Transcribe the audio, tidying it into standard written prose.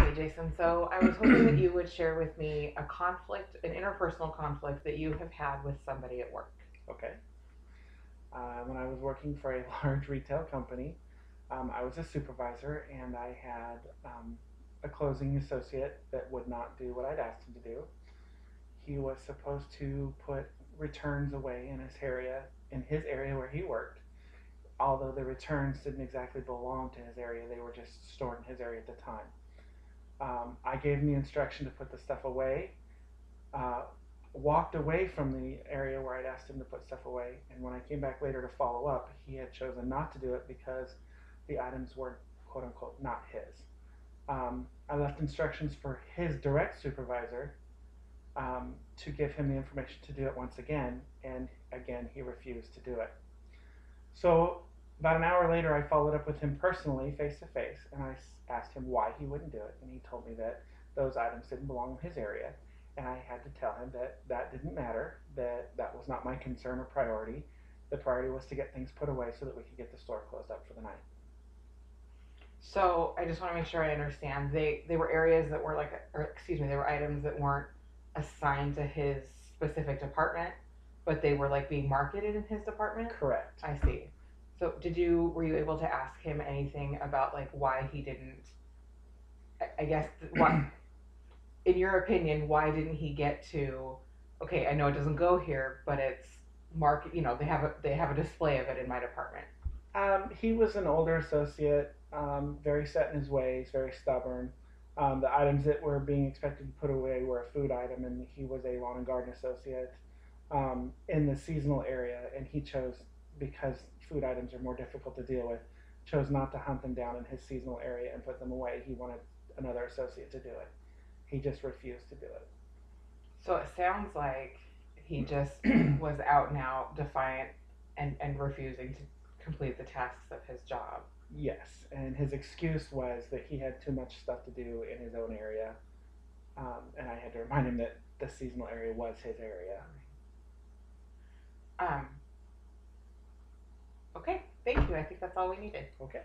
Hey, Jason. So I was hoping that you would share with me an interpersonal conflict that you have had with somebody at work. Okay. When I was working for a large retail company, I was a supervisor and I had a closing associate that would not do what I'd asked him to do. He was supposed to put returns away in his area where he worked. Although the returns didn't exactly belong to his area, they were just stored in his area at the time. I gave him the instruction to put the stuff away, uh, walked away from the area where I'd asked him to put stuff away, and when I came back later to follow up, he had chosen not to do it because the items were quote unquote not his. I left instructions for his direct supervisor to give him the information to do it once again, and again he refused to do it. So about an hour later, I followed up with him personally, face to face, and I asked him why he wouldn't do it, and he told me that those items didn't belong in his area, and I had to tell him that that didn't matter, that that was not my concern or priority. The priority was to get things put away so that we could get the store closed up for the night. So I just want to make sure I understand. They were areas that were or excuse me, they were items that weren't assigned to his specific department, but they were like being marketed in his department. Correct. I see. So were you able to ask him anything about like why he didn't? I guess what, in your opinion, why didn't he get to? Okay, I know it doesn't go here, but it's market. They have a display of it in my department. He was an older associate, very set in his ways, very stubborn. The items that were being expected to put away were a food item, and he was a lawn and garden associate in the seasonal area, and he chose, because food items are more difficult to deal with, chose not to hunt them down in his seasonal area and put them away. He wanted another associate to do it. He just refused to do it. So it sounds like he just was out and out, defiant, and refusing to complete the tasks of his job. Yes, and his excuse was that he had too much stuff to do in his own area, and I had to remind him that the seasonal area was his area. Um, okay, thank you. I think that's all we needed. Okay.